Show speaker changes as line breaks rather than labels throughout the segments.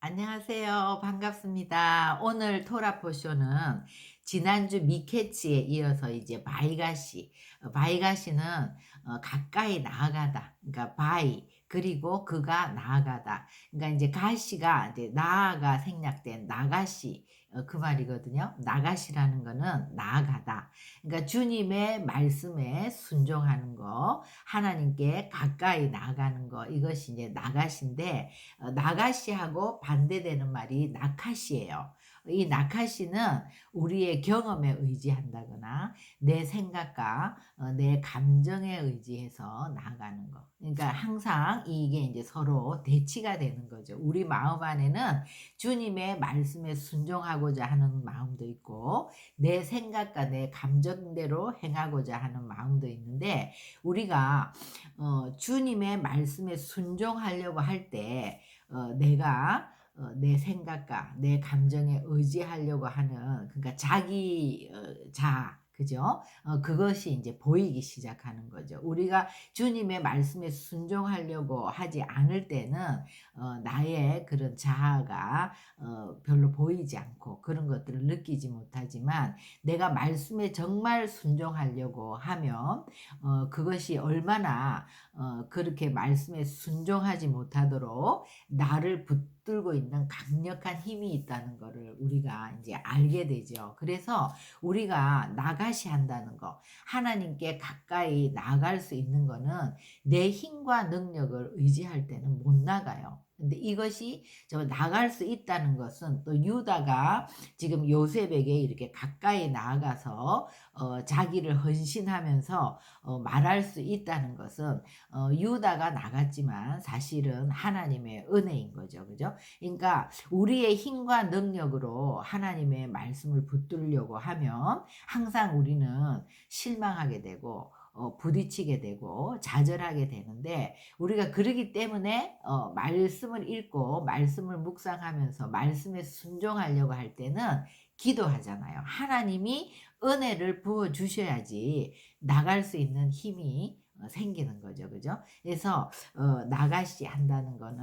안녕하세요. 반갑습니다. 오늘 토라포쇼는 지난주 미케치에 이어서 이제 바이가시, 바이가시는 가까이 나아가다. 그러니까 바이, 그리고 그가 나아가다. 그러니까 이제 가시가 이제 나아가 생략된 나가시, 그 말이거든요. 나가시라는 거는 나아가다. 그러니까 주님의 말씀에 순종하는 거, 하나님께 가까이 나아가는 거, 이것이 이제 나가시인데, 나가시하고 반대되는 말이 나카시예요. 이 나카시는 우리의 경험에 의지한다거나 내 생각과 내 감정에 의지해서 나아가는 거. 그러니까 항상 이게 이제 서로 대치가 되는 거죠. 우리 마음 안에는 주님의 말씀에 순종하고자 하는 마음도 있고 내 생각과 내 감정대로 행하고자 하는 마음도 있는데, 우리가 주님의 말씀에 순종하려고 할때 내가 내 생각과 내 감정에 의지하려고 하는, 그러니까 자기 자아, 그죠? 그것이 이제 보이기 시작하는 거죠. 우리가 주님의 말씀에 순종하려고 하지 않을 때는 나의 그런 자아가 별로 보이지 않고 그런 것들을 느끼지 못하지만, 내가 말씀에 정말 순종하려고 하면 그것이 얼마나 그렇게 말씀에 순종하지 못하도록 나를 붙들고 있는 강력한 힘이 있다는 것을 우리가 이제 알게 되죠. 그래서 우리가 나가시 한다는 거, 하나님께 가까이 나갈 수 있는 거는 내 힘과 능력을 의지할 때는 못 나가요. 근데 이것이 나갈 수 있다는 것은, 또 유다가 지금 요셉에게 이렇게 가까이 나아가서 자기를 헌신하면서 말할 수 있다는 것은, 유다가 나갔지만 사실은 하나님의 은혜인 거죠. 그죠? 그러니까 우리의 힘과 능력으로 하나님의 말씀을 붙들려고 하면 항상 우리는 실망하게 되고 부딪히게 되고 좌절하게 되는데, 우리가 그러기 때문에 말씀을 읽고 말씀을 묵상하면서 말씀에 순종하려고 할 때는 기도하잖아요. 하나님이 은혜를 부어 주셔야지 나갈 수 있는 힘이 생기는 거죠. 그죠? 그래서 나가시 한다는 거는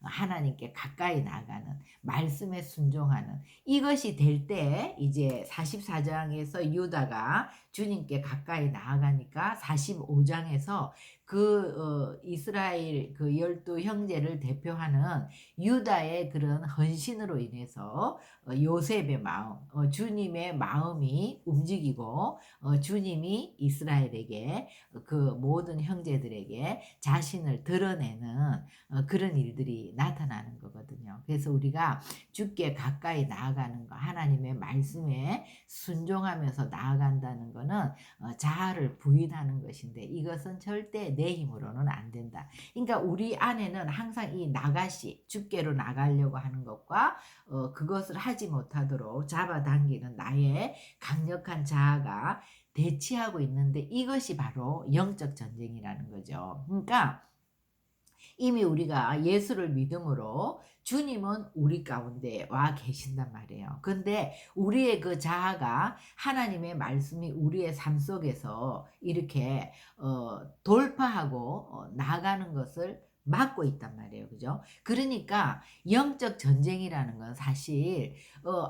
하나님께 가까이 나가는, 말씀에 순종하는, 이것이 될 때 이제 44장에서 유다가 주님께 가까이 나아가니까 45장에서 그 이스라엘 그 12 형제를 대표하는 유다의 그런 헌신으로 인해서 요셉의 마음, 주님의 마음이 움직이고 주님이 이스라엘에게 그 모든 형제들에게 자신을 드러내는 그런 일들이 나타나는 거거든요. 그래서 우리가 주께 가까이 나아가는 거, 하나님의 말씀에 순종하면서 나아간다는 거는 자아를 부인하는 것인데, 이것은 절대 내 힘으로는 안 된다. 그러니까 우리 안에는 항상 이 나가시, 주께로 나가려고 하는 것과 그것을 하지 못하도록 잡아당기는 나의 강력한 자아가 대치하고 있는데, 이것이 바로 영적 전쟁이라는 거죠. 그러니까 이미 우리가 예수를 믿음으로 주님은 우리 가운데 와 계신단 말이에요. 근데 우리의 그 자아가 하나님의 말씀이 우리의 삶 속에서 이렇게 돌파하고 나아가는 것을 막고 있단 말이에요. 그죠? 그러니까 영적 전쟁이라는 건 사실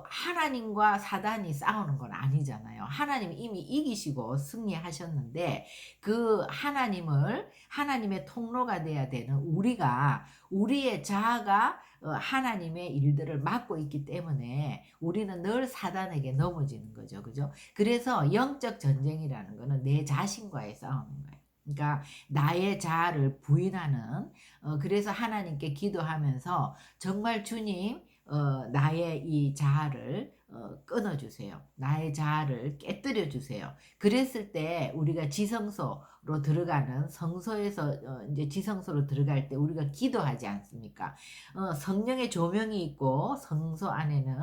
하나님과 사단이 싸우는 건 아니잖아요. 하나님이 이미 이기시고 승리하셨는데, 그 하나님의 통로가 돼야 되는 우리가, 우리의 자아가 하나님의 일들을 막고 있기 때문에 우리는 늘 사단에게 넘어지는 거죠. 그죠? 그래서 영적 전쟁이라는 거는 내 자신과의 싸움인 거예요. 그러니까 나의 자아를 부인하는, 그래서 하나님께 기도하면서 정말 주님, 나의 이 자아를 끊어주세요. 나의 자아를 깨뜨려 주세요. 그랬을 때 우리가 지성소로 들어가는, 성소에서 이제 지성소로 들어갈 때 우리가 기도하지 않습니까? 성령의 조명이 있고 성소 안에는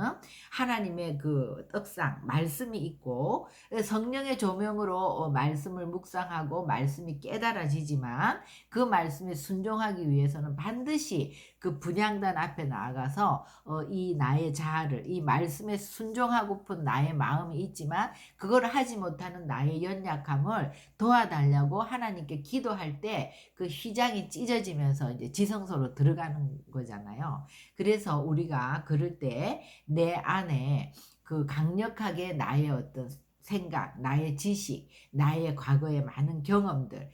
하나님의 그 떡상 말씀이 있고, 성령의 조명으로 말씀을 묵상하고 말씀이 깨달아지지만, 그 말씀에 순종하기 위해서는 반드시 그 분향단 앞에 나아가서 이 나의 자아를, 이 말씀에 순종하고픈 나의 마음이 있지만 그걸 하지 못하는 나의 연약함을 도와달라고 하고 하나님께 기도할 때 그 휘장이 찢어지면서 이제 지성소로 들어가는 거잖아요. 그래서 우리가 그럴 때 내 안에 그 강력하게 나의 어떤 생각, 나의 지식, 나의 과거의 많은 경험들,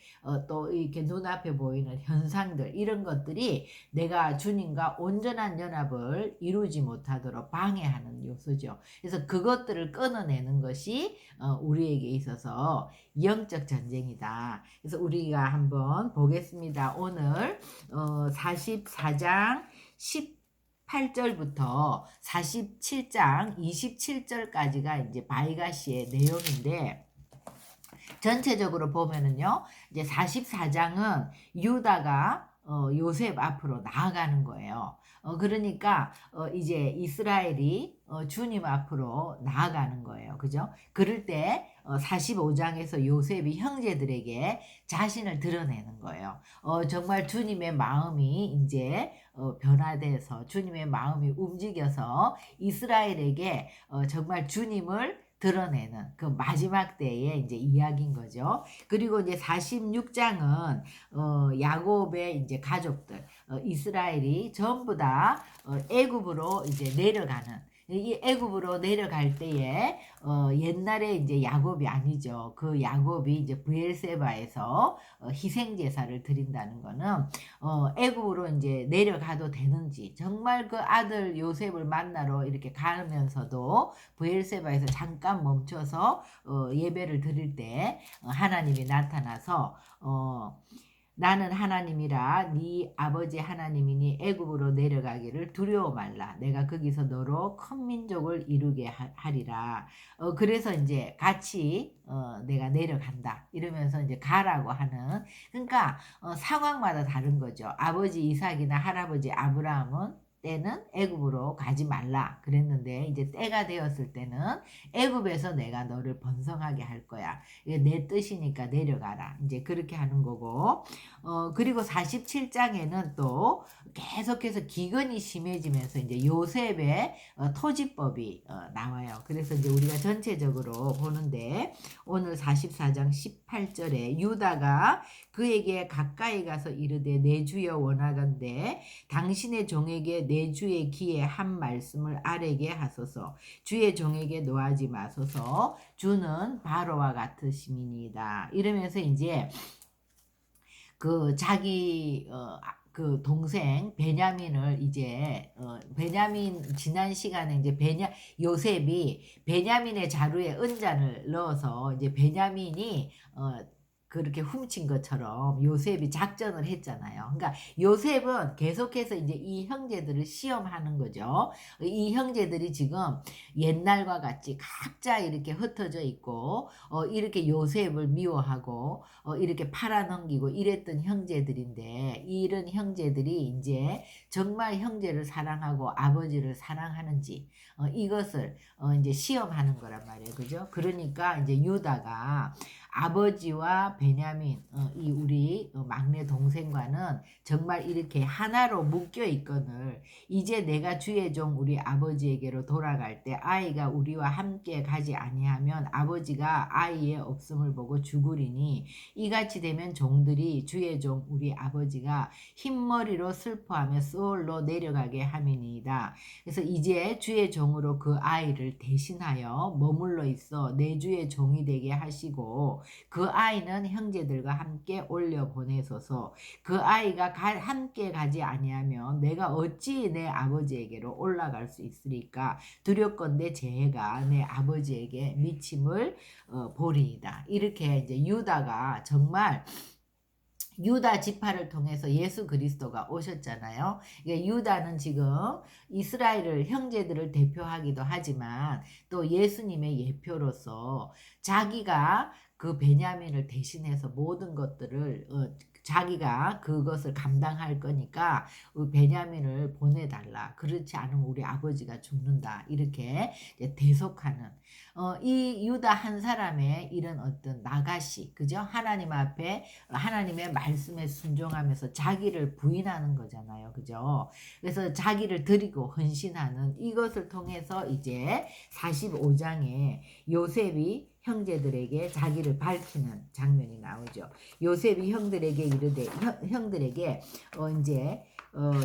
또 이렇게 눈앞에 보이는 현상들, 이런 것들이 내가 주님과 온전한 연합을 이루지 못하도록 방해하는 요소죠. 그래서 그것들을 끊어내는 것이 우리에게 있어서 영적 전쟁이다. 그래서 우리가 한번 보겠습니다. 오늘 44장 18절부터 47장 27절까지가 이제 바이가시의 내용인데, 전체적으로 보면은요, 이제 44장은 유다가 요셉 앞으로 나아가는 거예요. 그러니까 이제 이스라엘이 주님 앞으로 나아가는 거예요. 그죠? 그럴 때 45장에서 요셉이 형제들에게 자신을 드러내는 거예요. 정말 주님의 마음이 이제 변화돼서 주님의 마음이 움직여서 이스라엘에게 정말 주님을 드러내는 그 마지막 때의 이제 이야기인 거죠. 그리고 이제 46장은 야곱의 이제 가족들, 이스라엘이 전부 다 애굽으로 이제 내려가는, 이 애굽으로 내려갈 때에 옛날에 이제 야곱이 아니죠. 그 야곱이 이제 브엘세바에서 희생 제사를 드린다는 거는 애굽으로 이제 내려가도 되는지, 정말 그 아들 요셉을 만나러 이렇게 가면서도 브엘세바에서 잠깐 멈춰서 예배를 드릴 때 하나님이 나타나서 나는 하나님이라 네 아버지 하나님이니 애굽으로 내려가기를 두려워 말라. 내가 거기서 너로 큰 민족을 이루게 하리라. 그래서 이제 같이 내가 내려간다 이러면서 이제 가라고 하는, 그러니까 상황마다 다른 거죠. 아버지 이삭이나 할아버지 아브라함은 때는 애굽으로 가지 말라 그랬는데, 이제 때가 되었을 때는 애굽에서 내가 너를 번성하게 할 거야. 이게 내 뜻이니까 내려가라. 이제 그렇게 하는 거고, 그리고 47장에는 또 계속해서 기근이 심해지면서 이제 요셉의 토지법이 나와요. 그래서 이제 우리가 전체적으로 보는데, 오늘 44장 18절에 유다가 그에게 가까이 가서 이르되 내 주여 원하건대 당신의 종에게 내 주의 귀에 한 말씀을 아뢰게 하소서. 주의 종에게 노하지 마소서. 주는 바로와 같으심이니이다. 이러면서 이제 그 자기 그 동생 베냐민을 이제 베냐민, 지난 시간에 이제 요셉이 베냐민의 자루에 은잔을 넣어서 이제 베냐민이 그렇게 훔친 것처럼 요셉이 작전을 했잖아요. 그러니까 요셉은 계속해서 이제 이 형제들을 시험하는 거죠. 이 형제들이 지금 옛날과 같이 각자 이렇게 흩어져 있고 이렇게 요셉을 미워하고 이렇게 팔아넘기고 이랬던 형제들인데, 이런 형제들이 이제 정말 형제를 사랑하고 아버지를 사랑하는지 이것을 이제 시험하는 거란 말이에요. 그죠? 그러니까 이제 유다가 아버지와 베냐민, 이 우리 막내 동생과는 정말 이렇게 하나로 묶여 있거늘 이제 내가 주의 종 우리 아버지에게로 돌아갈 때 아이가 우리와 함께 가지 아니하면 아버지가 아이의 없음을 보고 죽으리니, 이같이 되면 종들이 주의 종 우리 아버지가 흰머리로 슬퍼하며 수올로 내려가게 함이니이다. 그래서 이제 주의 종으로 그 아이를 대신하여 머물러 있어 내 주의 종이 되게 하시고, 그 아이는 형제들과 함께 올려 보내소서. 그 아이가 함께 가지 아니하면 내가 어찌 내 아버지에게로 올라갈 수 있으리까. 두렵건대 재해가 내 아버지에게 미침을 보리이다. 이렇게 이제 유다가 정말 유다 지파를 통해서 예수 그리스도가 오셨잖아요. 그러니까 유다는 지금 이스라엘을, 형제들을 대표하기도 하지만 또 예수님의 예표로서 자기가 그 베냐민을 대신해서 모든 것들을 자기가 그것을 감당할 거니까 베냐민을 보내달라. 죽어라. 그렇지 않으면 우리 아버지가 죽는다. 이렇게 이제 대속하는 이 유다 한 사람의 이런 어떤 나가시, 그죠? 하나님 앞에 하나님의 말씀에 순종하면서 자기를 부인하는 거잖아요. 그죠? 그래서 자기를 드리고 헌신하는 이것을 통해서 이제 45장에 요셉이 형제들에게 자기를 밝히는 장면이 나오죠. 요셉이 형들에게 이르되 형들에게 이제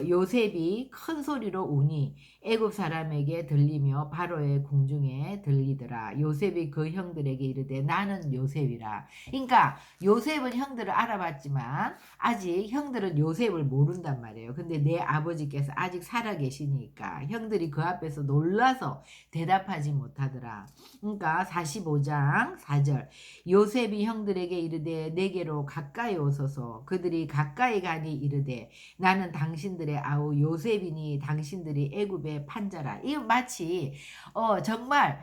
요셉이 큰 소리로 우니 애굽 사람에게 들리며 바로의 궁중에 들리더라. 요셉이 그 형들에게 이르되 나는 요셉이라. 그러니까 요셉은 형들을 알아봤지만 아직 형들은 요셉을 모른단 말이에요. 근데 내 아버지께서 아직 살아 계시니까 형들이 그 앞에서 놀라서 대답하지 못하더라. 그러니까 45장 4절 요셉이 형들에게 이르되 내게로 가까이 오소서. 그들이 가까이 가니 이르되 나는 당신들의 아우 요셉이니 당신들이 애굽의 판자라. 이거 마치 정말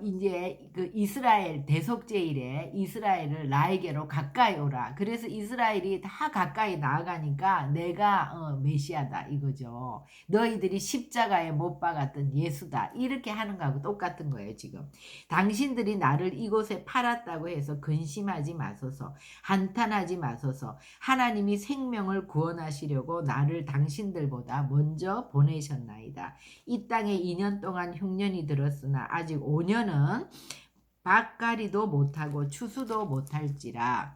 이제 그 이스라엘 대속제일에 이스라엘을 나에게로 가까이 오라. 그래서 이스라엘이 다 가까이 나아가니까 내가 메시아다 이거죠. 너희들이 십자가에 못 박았던 예수다. 이렇게 하는 거하고 똑같은 거예요, 지금. 당신들이 나를 이곳에 팔았다고 해서 근심하지 마소서. 한탄하지 마소서. 하나님이 생명을 구원하시려고 나를 당신들보다 먼저 보내셨나이다. 이 땅에 2년 동안 흉년이 들었으나 아직 5년은 밭갈이도 못하고 추수도 못할지라.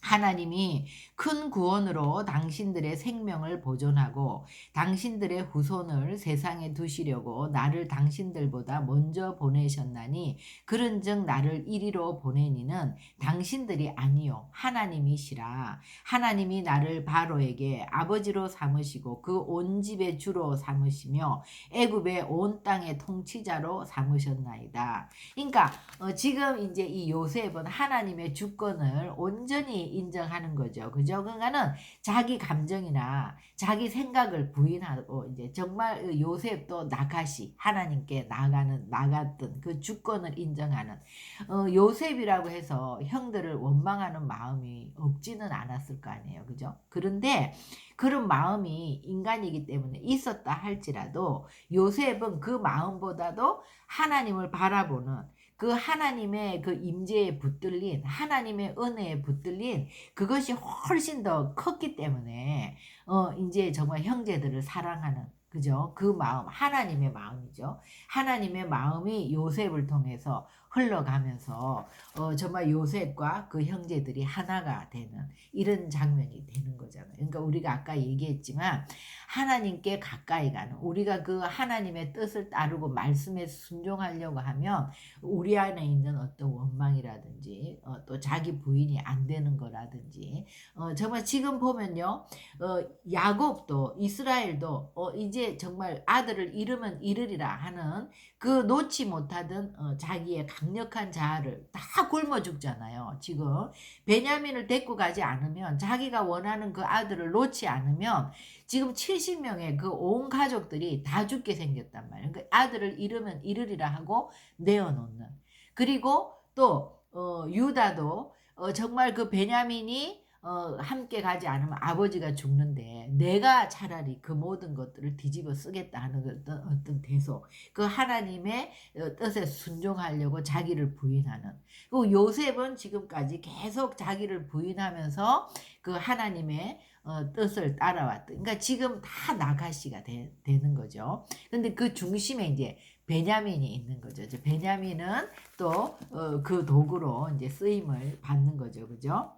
하나님이 큰 구원으로 당신들의 생명을 보존하고 당신들의 후손을 세상에 두시려고 나를 당신들보다 먼저 보내셨나니 그런즉 나를 이리로 보내니는 당신들이 아니요 하나님이시라. 하나님이 나를 바로에게 아버지로 삼으시고 그 온 집의 주로 삼으시며 애굽의 온 땅의 통치자로 삼으셨나이다. 그러니까 지금 이제 이 요셉은 하나님의 주권을 온전히 인정하는 거죠. 그죠? 그러니까는 자기 감정이나 자기 생각을 부인하고 이제 정말 요셉도 나가시 하나님께 나갔던 그 주권을 인정하는 요셉이라고 해서 형들을 원망하는 마음이 없지는 않았을 거 아니에요. 그죠? 그런데 그런 마음이 인간이기 때문에 있었다 할지라도 요셉은 그 마음보다도 하나님을 바라보는 그 하나님의 그 임재에 붙들린 하나님의 은혜에 붙들린 그것이 훨씬 더 컸기 때문에 이제 정말 형제들을 사랑하는 그죠? 그 마음 하나님의 마음이죠. 하나님의 마음이 요셉을 통해서 흘러가면서 정말 요셉과 그 형제들이 하나가 되는 이런 장면이 되는 거잖아요. 그러니까 우리가 아까 얘기했지만 하나님께 가까이 가는 우리가 그 하나님의 뜻을 따르고 말씀에 순종하려고 하면 우리 안에 있는 어떤 원망이라든지 또 자기 부인이 안 되는 거라든지 정말 지금 보면요 야곱도 이스라엘도 이제 정말 아들을 잃으면 잃으리라 하는 그 놓지 못하던 자기의 강력한 자아를 다 굶어 죽잖아요. 지금 베냐민을 데리고 가지 않으면 자기가 원하는 그 아들을 놓지 않으면 지금 70명의 그 온 가족들이 다 죽게 생겼단 말이에요. 그러니까 아들을 잃으면 잃으리라 하고 내어놓는. 그리고 또 유다도 정말 그 베냐민이 함께 가지 않으면 아버지가 죽는데 내가 차라리 그 모든 것들을 뒤집어 쓰겠다 하는 어떤 대속 그 하나님의 뜻에 순종하려고 자기를 부인하는 그리고 요셉은 지금까지 계속 자기를 부인하면서 그 하나님의 뜻을 따라왔던 그러니까 지금 다 나가시가 되는 거죠. 근데 그 중심에 이제 베냐민이 있는 거죠. 베냐민은 또 그 도구로 이제 쓰임을 받는 거죠. 그죠?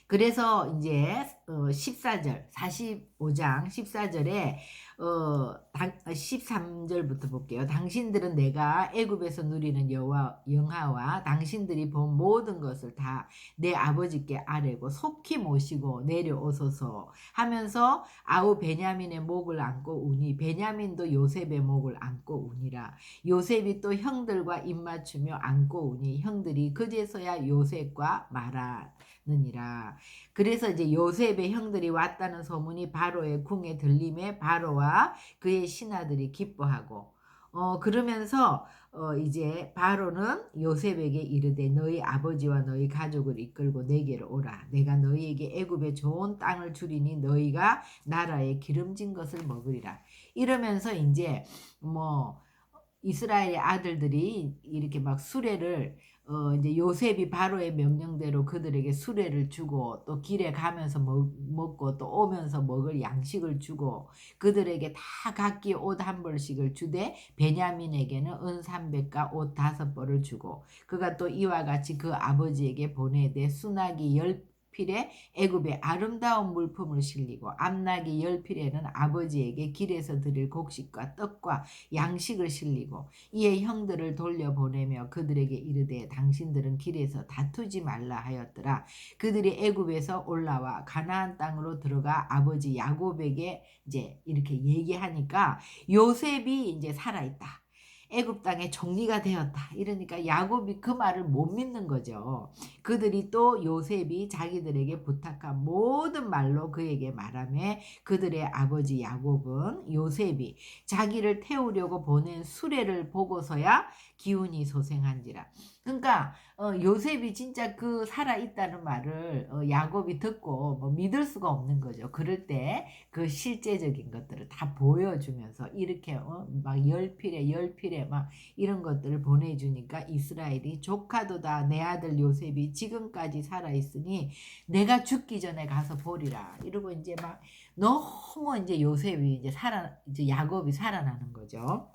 그래서 이제 14절 45장 14절에 13절부터 볼게요. 당신들은 내가 애굽에서 누리는 영화와 당신들이 본 모든 것을 다 내 아버지께 아뢰고 속히 모시고 내려오소서 하면서 아우 베냐민의 목을 안고 우니 베냐민도 요셉의 목을 안고 우니라. 요셉이 또 형들과 입맞추며 안고 우니 형들이 그제서야 요셉과 말하느니라. 그래서 이제 요셉의 형들이 왔다는 소문이 바로의 궁에 들림에 바로와 그의 신하들이 기뻐하고 그러면서 이제 바로는 요셉에게 이르되 너희 아버지와 너희 가족을 이끌고 내게로 오라. 내가 너희에게 애굽의 좋은 땅을 주리니 너희가 나라의 기름진 것을 먹으리라. 이러면서 이제 뭐 이스라엘의 아들들이 이렇게 막 수레를 이제 요셉이 바로의 명령대로 그들에게 수레를 주고 또 길에 가면서 먹고 또 오면서 먹을 양식을 주고 그들에게 다 각기 옷 한 벌씩을 주되 베냐민에게는 은 300과 옷 5벌을 주고 그가 또 이와 같이 그 아버지에게 보내되 수나기 10필에 애굽의 아름다운 물품을 실리고 암나기 10필에는 아버지에게 길에서 드릴 곡식과 떡과 양식을 실리고 이에 형들을 돌려보내며 그들에게 이르되 당신들은 길에서 다투지 말라 하였더라. 그들이 애굽에서 올라와 가나안 땅으로 들어가 아버지 야곱에게 이제 이렇게 얘기하니까 요셉이 이제 살아있다. 애굽 땅에 정리가 되었다. 이러니까 야곱이 그 말을 못 믿는 거죠. 그들이 또 요셉이 자기들에게 부탁한 모든 말로 그에게 말하며 그들의 아버지 야곱은 요셉이 자기를 태우려고 보낸 수레를 보고서야 기운이 소생한지라. 그러니까 요셉이 진짜 그 살아있다는 말을 야곱이 듣고 뭐 믿을 수가 없는 거죠. 그럴 때 그 실제적인 것들을 다 보여주면서 이렇게 막 열필에 막 이런 것들을 보내주니까 이스라엘이 조카도다 내 아들 요셉이 지금까지 살아있으니 내가 죽기 전에 가서 보리라 이러고 이제 막 너무 이제 요셉이 이제 야곱이 살아나는 거죠.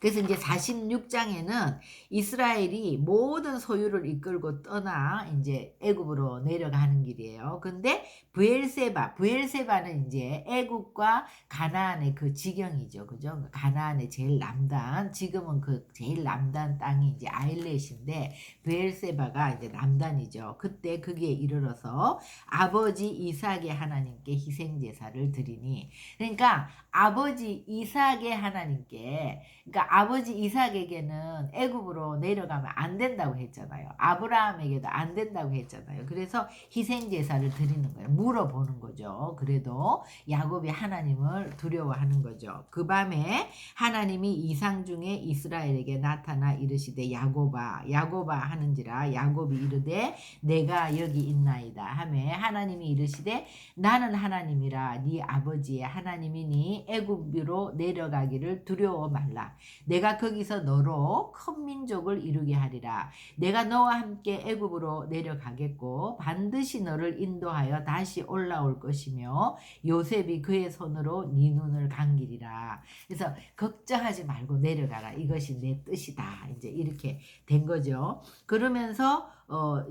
그래서 이제 46장에는 이스라엘이 모든 소유를 이끌고 떠나 이제 애굽으로 내려가는 길이에요. 근데 부엘세바는 이제 애굽과 가나안의 그 지경이죠. 그죠? 가나안의 제일 남단, 지금은 그 제일 남단 땅이 이제 아일렛인데 부엘세바가 이제 남단이죠. 그때 거기에 이르러서 아버지 이삭의 하나님께 희생 제사를 드리니 그러니까 아버지 이삭의 하나님께 그러니까 아버지 이삭에게는 애굽으로 내려가면 안 된다고 했잖아요. 아브라함에게도 안 된다고 했잖아요. 그래서 희생 제사를 드리는 거예요. 물어보는 거죠. 그래도 야곱이 하나님을 두려워하는 거죠. 그 밤에 하나님이 이상 중에 이스라엘에게 나타나 이르시되 야곱아 야곱아 하는지라 야곱이 이르되 내가 여기 있나이다 하매 하나님이 이르시되 나는 하나님이라 네 아버지의 하나님이니 애굽으로 내려가기를 두려워 말라. 내가 거기서 너로 큰 민족을 이루게 하리라. 내가 너와 함께 애굽으로 내려가겠고 반드시 너를 인도하여 다시 올라올 것이며 요셉이 그의 손으로 네 눈을 감기리라. 그래서 걱정하지 말고 내려가라. 이것이 내 뜻이다. 이제 이렇게 된 거죠. 그러면서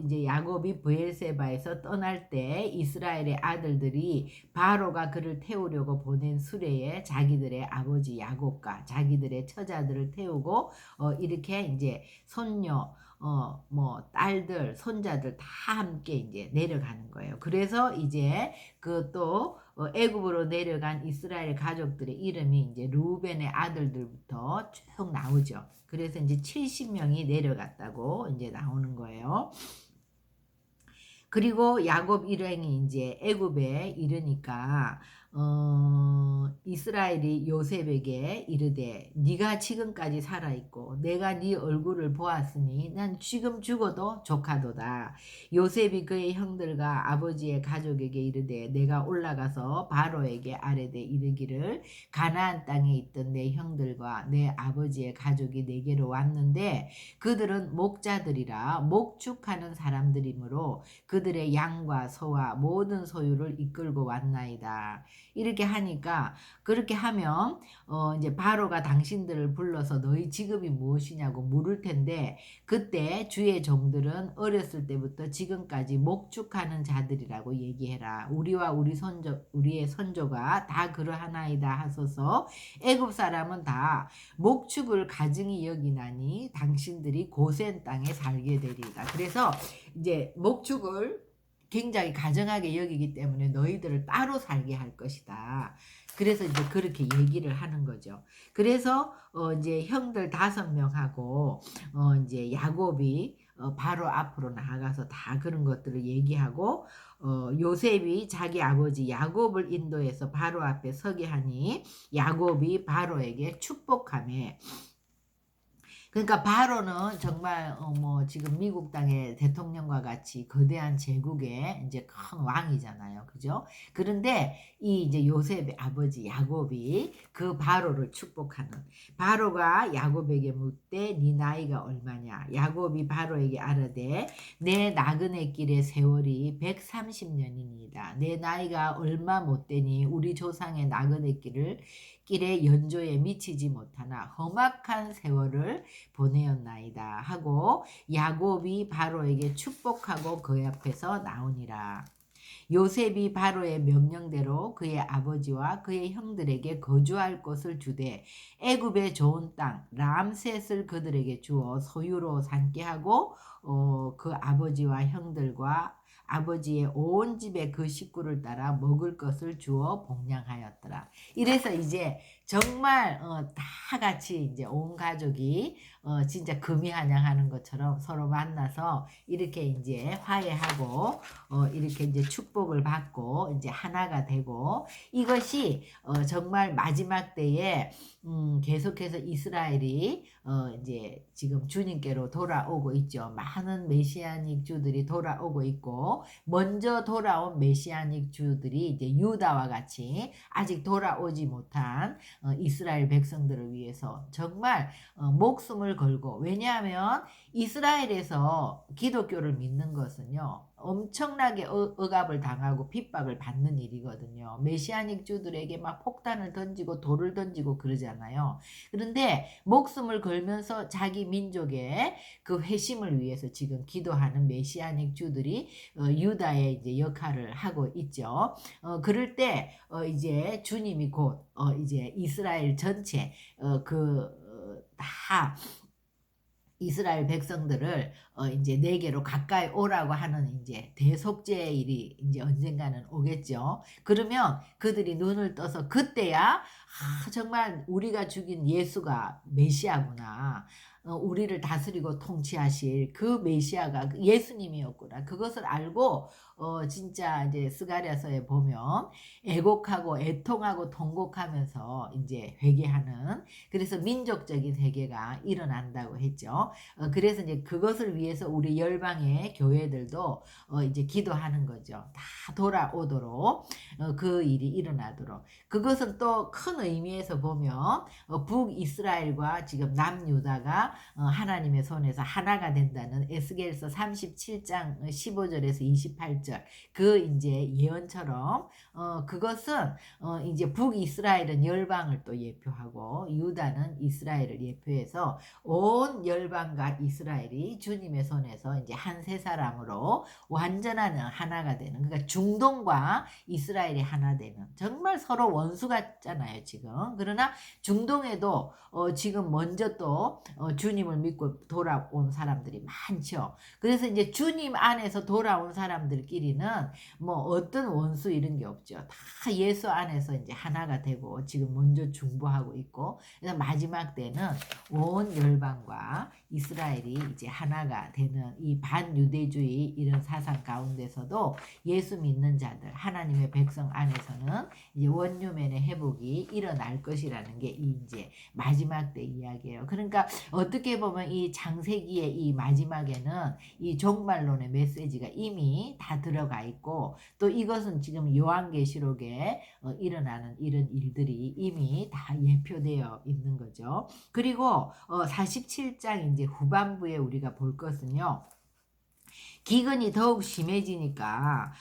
이제 야곱이 브엘세바에서 떠날 때 이스라엘의 아들들이 바로가 그를 태우려고 보낸 수레에 자기들의 아버지 야곱과 자기들의 처자들을 태우고 이렇게 이제 손녀 뭐 딸들 손자들 다 함께 이제 내려가는 거예요. 그래서 이제 그 또 애굽으로 내려간 이스라엘 가족들의 이름이 이제 루벤의 아들들부터 쭉 나오죠. 그래서 이제 70명이 내려갔다고 이제 나오는 거예요. 그리고 야곱 일행이 이제 애굽에 이르니까 이스라엘이 요셉에게 이르되 네가 지금까지 살아있고 내가 네 얼굴을 보았으니 난 지금 죽어도 조카도다. 요셉이 그의 형들과 아버지의 가족에게 이르되 내가 올라가서 바로에게 아뢰되 이르기를 가나안 땅에 있던 내 형들과 내 아버지의 가족이 내게로 왔는데 그들은 목자들이라 목축하는 사람들이므로 그들의 양과 소와 모든 소유를 이끌고 왔나이다. 이렇게 하니까 그렇게 하면 이제 바로가 당신들을 불러서 너희 직업이 무엇이냐고 물을 텐데 그때 주의 종들은 어렸을 때부터 지금까지 목축하는 자들이라고 얘기해라. 우리와 우리의 선조가 다 그러하나이다 하소서. 애굽 사람은 다 목축을 가증히 여기나니 당신들이 고센 땅에 살게 되리라. 그래서 이제 목축을 굉장히 가정하게 여기기 때문에 너희들을 따로 살게 할 것이다. 그래서 이제 그렇게 얘기를 하는 거죠. 그래서 이제 형들 5명하고 이제 야곱이 바로 앞으로 나아가서 다 그런 것들을 얘기하고 요셉이 자기 아버지 야곱을 인도해서 바로 앞에 서게 하니 야곱이 바로에게 축복하며 그러니까 바로는 정말 뭐 지금 미국 땅의 대통령과 같이 거대한 제국의 이제 큰 왕이잖아요. 그죠? 그런데 이 이제 요셉의 아버지 야곱이 그 바로를 축복하는 바로가 야곱에게 묻되 네 나이가 얼마냐? 야곱이 바로에게 아뢰되 내 나그네 길의 세월이 130년이니이다. 내 나이가 얼마 못되니 우리 조상의 나그네 길의 연조에 미치지 못하나 험악한 세월을 보내었나이다 하고 야곱이 바로에게 축복하고 그의 앞에서 나오니라. 요셉이 바로의 명령대로 그의 아버지와 그의 형들에게 거주할 곳을 주되 애굽의 좋은 땅 람셋을 그들에게 주어 소유로 삼게 하고 그 아버지와 형들과 아버지의 온 집에 그 식구를 따라 먹을 것을 주어 복량하였더라. 이래서 이제 정말 다 같이 이제 온 가족이 진짜 금이한양하는 것처럼 서로 만나서 이렇게 이제 화해하고 이렇게 이제 축복을 받고 이제 하나가 되고 이것이 정말 마지막 때에 계속해서 이스라엘이 이제 지금 주님께로 돌아오고 있죠. 많은 메시아닉 주들이 돌아오고 있고 먼저 돌아온 메시아닉 주들이 이제 유다와 같이 아직 돌아오지 못한 이스라엘 백성들을 위해서 정말 목숨을 걸고 왜냐하면 이스라엘에서 기독교를 믿는 것은요. 엄청나게 억압을 당하고 핍박을 받는 일이거든요. 메시아닉 주들에게 막 폭탄을 던지고 돌을 던지고 그러잖아요. 그런데 목숨을 걸면서 자기 민족의 그 회심을 위해서 지금 기도하는 메시아닉 주들이 유다의 이제 역할을 하고 있죠. 그럴 때 이제 주님이 곧 이제 이스라엘 전체 다 이스라엘 백성들을 이제 내게로 가까이 오라고 하는 이제 대속죄일이 이제 언젠가는 오겠죠. 그러면 그들이 눈을 떠서 그때야 정말 우리가 죽인 예수가 메시아구나. 우리를 다스리고 통치하실 그 메시아가 예수님이었구나. 그것을 알고 진짜 이제 스가랴서에 보면 애곡하고 애통하고 통곡하면서 이제 회개하는 그래서 민족적인 회개가 일어난다고 했죠. 그래서 이제 그것을 위해서 우리 열방의 교회들도 이제 기도하는 거죠. 다 돌아오도록 그 일이 일어나도록 그것은 또 큰 의미에서 보면 북이스라엘과 지금 남유다가 하나님의 손에서 하나가 된다는 에스겔서 37장 15절에서 28절 그 이제 예언처럼 그것은 이제 북이스라엘은 열방을 또 예표하고 유다는 이스라엘을 예표해서 온 열방과 이스라엘이 주님의 손에서 이제 한 세 사람으로 완전한 하나가 되는 그러니까 중동과 이스라엘이 하나 되는 정말 서로 원수 같잖아요 지금 그러나 중동에도 지금 먼저 또 주님을 믿고 돌아온 사람들이 많죠. 그래서 이제 주님 안에서 돌아온 사람들끼리는 뭐 어떤 원수 이런 게 없죠. 다 예수 안에서 이제 하나가 되고 지금 먼저 중보하고 있고 그래서 마지막 때는 온 열방과 이스라엘이 이제 하나가 되는 이 반유대주의 이런 사상 가운데서도 예수 믿는 자들 하나님의 백성 안에서는 이제 원유맨의 회복이 일어날 것이라는 게 이제 마지막 때 이야기예요. 그러니까 어떻게 보면 이 창세기의 이 마지막에는 이 종말론의 메시지가 이미 다 들어가 있고 또 이것은 지금 요한계시록에 일어나는 이런 일들이 이미 다 예표되어 있는 거죠. 그리고 47장 이제 후반부에 우리가 볼 것은요. 기근이 더욱 심해지니까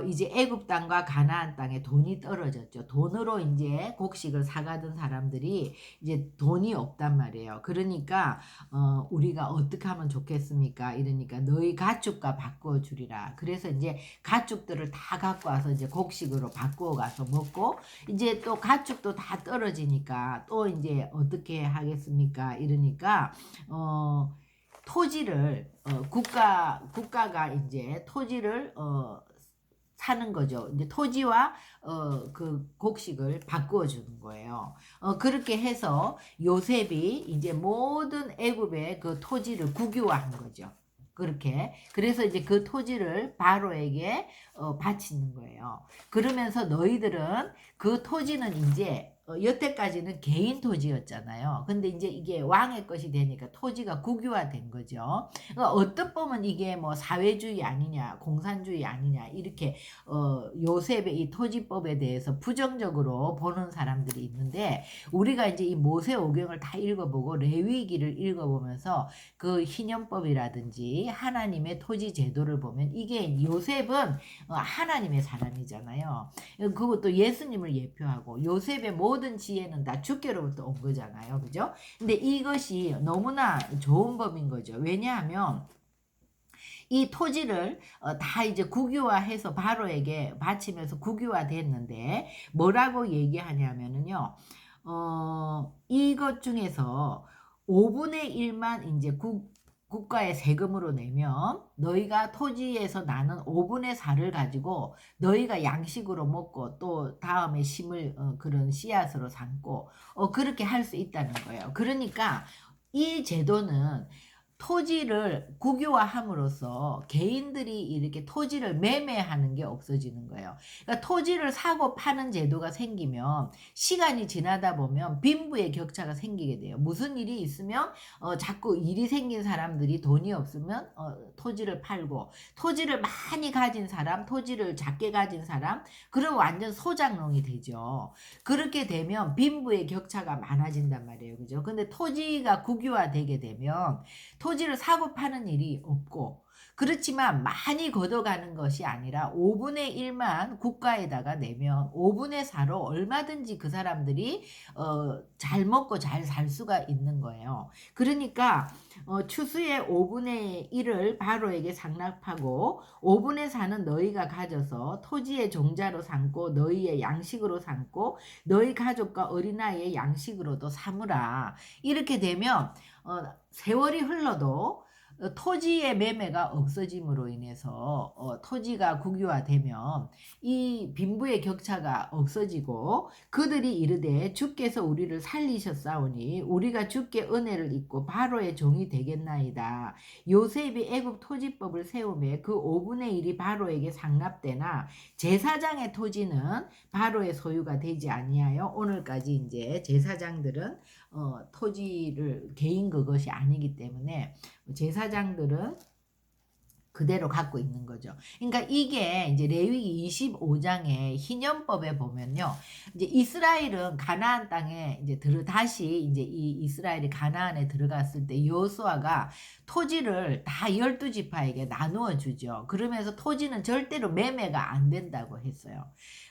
이제 애굽 땅과 가나안 땅에 돈이 떨어졌죠. 돈으로 이제 곡식을 사가던 사람들이 이제 돈이 없단 말이에요. 그러니까 우리가 어떻게 하면 좋겠습니까? 이러니까 너희 가축과 바꾸어 주리라. 그래서 이제 가축들을 다 갖고 와서 이제 곡식으로 바꾸어 가서 먹고 이제 또 가축도 다 떨어지니까 또 이제 어떻게 하겠습니까? 이러니까 토지를 국가가 이제 토지를 사는 거죠. 이제 토지와 그 곡식을 바꾸어 주는 거예요. 그렇게 해서 요셉이 이제 모든 애굽의 그 토지를 국유화한 거죠. 그렇게. 그래서 이제 그 토지를 바로에게 바치는 거예요. 그러면서 너희들은 그 토지는 이제 여태까지는 개인 토지였잖아요. 근데 이제 이게 왕의 것이 되니까 토지가 국유화된 거죠. 그러니까 어떤 보면 이게 뭐 사회주의 아니냐, 공산주의 아니냐 이렇게 요셉의 이 토지법에 대해서 부정적으로 보는 사람들이 있는데, 우리가 이제 이 모세오경을 다 읽어보고 레위기를 읽어보면서 그 희년법이라든지 하나님의 토지 제도를 보면, 이게 요셉은 하나님의 사람이잖아요. 그것도 예수님을 예표하고 요셉의 모든 지혜는 다 주께로부터 온 거잖아요. 그죠? 근데 이것이 너무나 좋은 법인 거죠. 왜냐하면 이 토지를 다 이제 국유화해서 바로에게 바치면서 국유화됐는데, 뭐라고 얘기하냐면은요. 이것 중에서 5분의 1만 이제 국가의 세금으로 내면 너희가 토지에서 나는 5분의 4를 가지고 너희가 양식으로 먹고 또 다음에 심을 그런 씨앗으로 삼고 그렇게 할 수 있다는 거예요. 그러니까 이 제도는 토지를 국유화함으로써 개인들이 이렇게 토지를 매매하는 게 없어지는 거예요. 그러니까 토지를 사고 파는 제도가 생기면 시간이 지나다 보면 빈부의 격차가 생기게 돼요. 무슨 일이 있으면 자꾸 일이 생긴 사람들이 돈이 없으면 토지를 팔고, 토지를 많이 가진 사람, 토지를 작게 가진 사람, 그럼 완전 소장농이 되죠. 그렇게 되면 빈부의 격차가 많아진단 말이에요. 그죠? 근데 토지가 국유화되게 되면 토지를 사고 파는 일이 없고, 그렇지만 많이 걷어가는 것이 아니라 5분의 1만 국가에다가 내면 5분의 4로 얼마든지 그 사람들이 잘 먹고 잘 살 수가 있는 거예요. 그러니까 추수의 5분의 1을 바로에게 상납하고 5분의 4는 너희가 가져서 토지의 종자로 삼고 너희의 양식으로 삼고 너희 가족과 어린아이의 양식으로도 삼으라. 이렇게 되면 세월이 흘러도 토지의 매매가 없어짐으로 인해서 토지가 국유화되면 이 빈부의 격차가 없어지고, 그들이 이르되 주께서 우리를 살리셨사오니 우리가 주께 은혜를 입고 바로의 종이 되겠나이다. 요셉이 애굽 토지법을 세우매 그 5분의 1이 바로에게 상납되나 제사장의 토지는 바로의 소유가 되지 아니하여 오늘까지 이제 제사장들은 토지를 개인 그것이 아니기 때문에 제사장들은 그대로 갖고 있는 거죠. 그러니까 이게 이제 레위기 25장의 희년법에 보면요. 이제 이스라엘은 가나안 땅에 이제 다시 이제 이 이스라엘이 가나안에 들어갔을 때 여호수아가 토지를 다 12지파에게 나누어 주죠. 그러면서 토지는 절대로 매매가 안 된다고 했어요.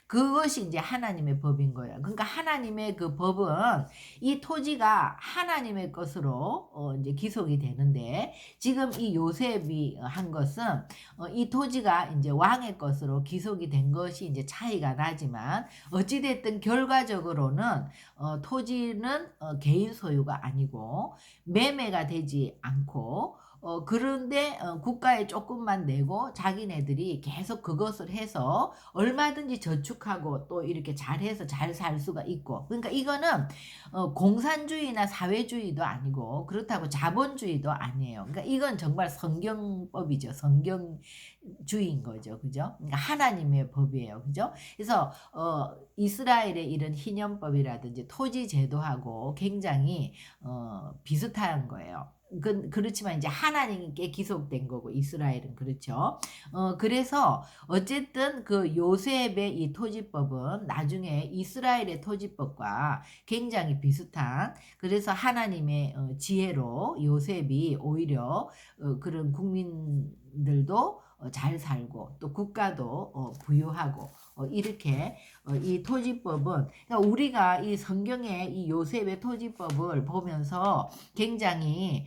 그것이 이제 하나님의 법인 거예요. 그러니까 하나님의 그 법은 이 토지가 하나님의 것으로 이제 기속이 되는데, 지금 이 요셉이 한 것은 이 토지가 이제 왕의 것으로 기속이 된 것이 이제 차이가 나지만, 어찌됐든 결과적으로는 토지는 개인 소유가 아니고 매매가 되지 않고, 그런데 국가에 조금만 내고 자기네들이 계속 그것을 해서 얼마든지 저축하고 또 이렇게 잘해서 잘 살 수가 있고, 그러니까 이거는 공산주의나 사회주의도 아니고 그렇다고 자본주의도 아니에요. 그러니까 이건 정말 성경법이죠. 성경주의인 거죠. 그죠? 그러니까 하나님의 법이에요. 그죠? 그래서 이스라엘의 이런 희년법이라든지 토지 제도하고 굉장히 비슷한 거예요. 그렇지만 이제 하나님께 기속된 거고 이스라엘은. 그렇죠. 그래서 어쨌든 그 요셉의 이 토지법은 나중에 이스라엘의 토지법과 굉장히 비슷한, 그래서 하나님의 지혜로 요셉이 오히려 그런 국민들도 잘 살고 또 국가도 부유하고 이렇게 이 토지법은, 그러니까 우리가 이 성경의 이 요셉의 토지법을 보면서 굉장히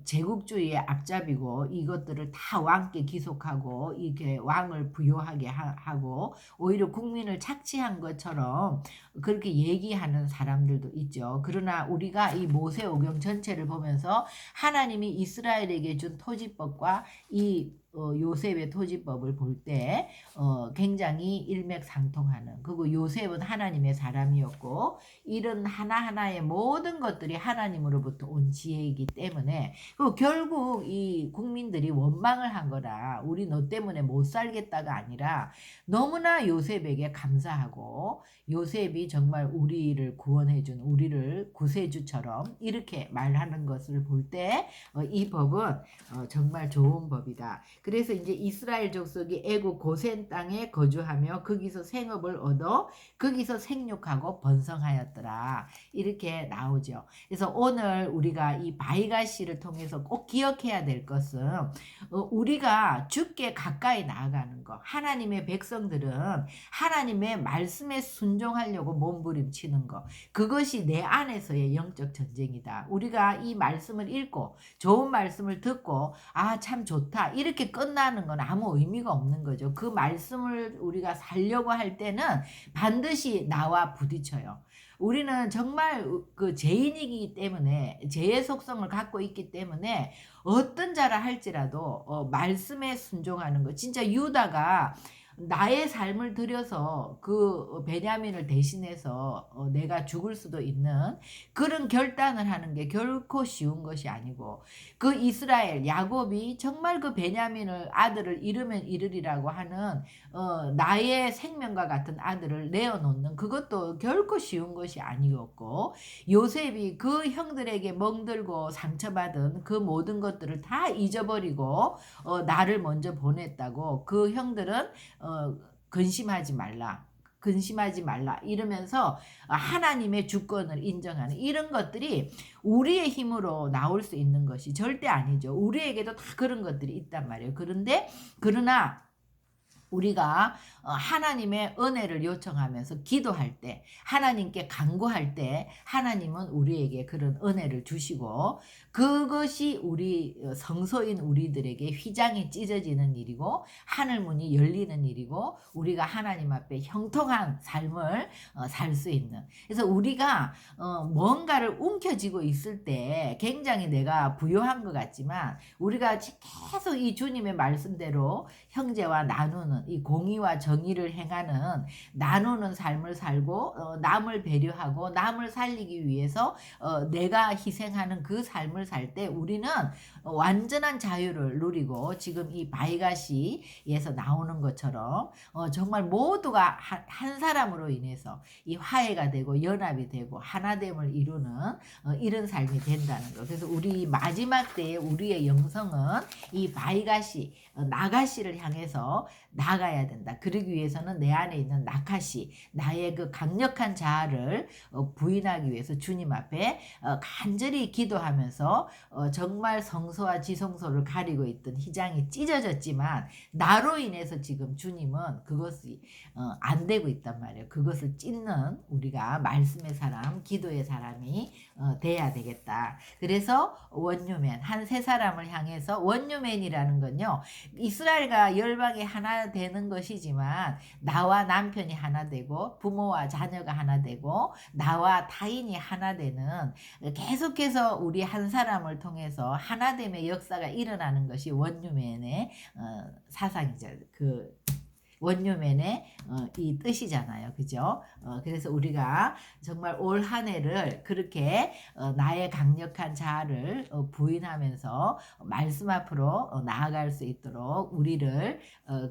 제국주의의 앞잡이고 이것들을 다 왕께 기속하고 이렇게 왕을 부유하게 하고 오히려 국민을 착취한 것처럼 그렇게 얘기하는 사람들도 있죠. 그러나 우리가 이 모세오경 전체를 보면서 하나님이 이스라엘에게 준 토지법과 이 요셉의 토지법을 볼 때 굉장히 일맥상통하는, 그리고 요셉은 하나님의 사람이었고 일은 하나하나의 모든 것들이 하나님으로부터 온 지혜이기 때문에, 그리고 결국 이 국민들이 원망을 한 거라, 우리 너 때문에 못 살겠다가 아니라 너무나 요셉에게 감사하고 요셉이 정말 우리를 구원해준, 우리를 구세주처럼 이렇게 말하는 것을 볼 때 이 법은 정말 좋은 법이다. 그래서 이제 이스라엘 족속이 애굽 고센 땅에 거주하며 거기서 생업을 얻어 거기서 생육하고 번성하였더라, 이렇게 나오죠. 그래서 오늘 우리가 이 바이가시를 통해서 꼭 기억해야 될 것은 우리가 주께 가까이 나아가는 것, 하나님의 백성들은 하나님의 말씀에 순종하려고 몸부림치는 것, 그것이 내 안에서의 영적 전쟁이다. 우리가 이 말씀을 읽고 좋은 말씀을 듣고 아 참 좋다 이렇게 끝나는 건 아무 의미가 없는 거죠. 그 말씀을 우리가 살려고 할 때는 반드시 나와 부딪혀요. 우리는 정말 그 죄인이기 때문에, 죄의 속성을 갖고 있기 때문에 어떤 자라 할지라도 말씀에 순종하는 거. 진짜 유다가 나의 삶을 들여서 그 베냐민을 대신해서 내가 죽을 수도 있는 그런 결단을 하는 게 결코 쉬운 것이 아니고, 그 이스라엘 야곱이 정말 그 베냐민을 아들을 잃으면 잃으리라고 하는 나의 생명과 같은 아들을 내어놓는 그것도 결코 쉬운 것이 아니었고, 요셉이 그 형들에게 멍들고 상처받은 그 모든 것들을 다 잊어버리고 나를 먼저 보냈다고, 그 형들은 근심하지 말라, 근심하지 말라 이러면서 하나님의 주권을 인정하는 이런 것들이 우리의 힘으로 나올 수 있는 것이 절대 아니죠. 우리에게도 다 그런 것들이 있단 말이에요. 그러나 우리가 하나님의 은혜를 요청하면서 기도할 때, 하나님께 간구할 때 하나님은 우리에게 그런 은혜를 주시고, 그것이 우리 성소인 우리들에게 휘장이 찢어지는 일이고 하늘문이 열리는 일이고 우리가 하나님 앞에 형통한 삶을 살 수 있는, 그래서 우리가 뭔가를 움켜쥐고 있을 때 굉장히 내가 부요한 것 같지만 우리가 계속 이 주님의 말씀대로 형제와 나누는 이 공의와 정의를 행하는, 나누는 삶을 살고 남을 배려하고 남을 살리기 위해서 내가 희생하는 그 삶을 살 때 우리는 완전한 자유를 누리고, 지금 이 바이가시에서 나오는 것처럼 정말 모두가 한 사람으로 인해서 이 화해가 되고 연합이 되고 하나됨을 이루는 이런 삶이 된다는 것. 그래서 우리 마지막 때에 우리의 영성은 이 바이가시, 나가시를 향해서 나가야 된다. 그러기 위해서는 내 안에 있는 나카시, 나의 그 강력한 자아를 부인하기 위해서 주님 앞에 간절히 기도하면서 정말 성소와 지성소를 가리고 있던 휘장이 찢어졌지만 나로 인해서 지금 주님은 그것이 안 되고 있단 말이에요. 그것을 찢는 우리가 말씀의 사람, 기도의 사람이 돼야 되겠다. 그래서 원유맨, 한 세 사람을 향해서, 원유맨이라는 건요, 이스라엘과 열방이 하나 되는 것이지만 나와 남편이 하나 되고 부모와 자녀가 하나 되고 나와 타인이 하나 되는, 계속해서 우리 한 사람을 통해서 하나됨의 역사가 일어나는 것이 원유맨의 사상이죠. 그 원유맨의 이 뜻이잖아요. 그죠? 그래서 우리가 정말 올 한 해를 그렇게 나의 강력한 자아를 부인하면서 말씀 앞으로 나아갈 수 있도록 우리를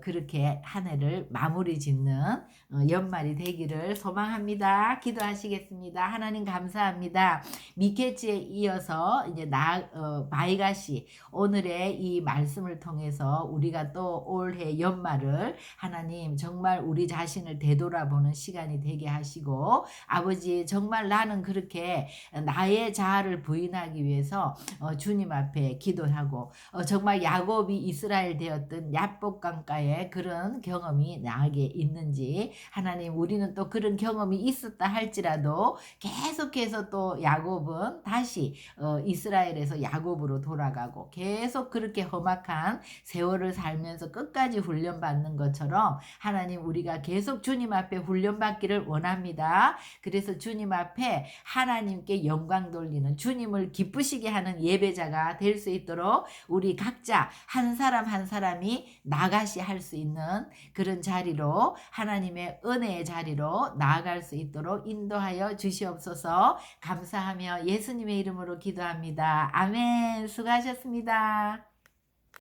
그렇게 한 해를 마무리 짓는 연말이 되기를 소망합니다. 기도하시겠습니다. 하나님 감사합니다. 미케치에 이어서 이제 바이가시 오늘의 이 말씀을 통해서 우리가 또 올해 연말을 하나님 정말 우리 자신을 되돌아보는 시간이 되게 하시고, 아버지 정말 나는 그렇게 나의 자아를 부인하기 위해서 주님 앞에 기도하고 정말 야곱이 이스라엘 되었던 야복강가의 그런 경험이 나에게 있는지, 하나님 우리는 또 그런 경험이 있었다 할지라도 계속해서 또 야곱은 다시 이스라엘에서 야곱으로 돌아가고 계속 그렇게 험악한 세월을 살면서 끝까지 훈련받는 것처럼 것처럼 하나님 우리가 계속 주님 앞에 훈련받기를 원합니다. 그래서 주님 앞에 하나님께 영광 돌리는 주님을 기쁘시게 하는 예배자가 될 수 있도록 우리 각자 한 사람 한 사람이 나가시 할 수 있는 그런 자리로 하나님의 은혜의 자리로 나아갈 수 있도록 인도하여 주시옵소서. 감사하며 예수님의 이름으로 기도합니다. 아멘. 수고하셨습니다.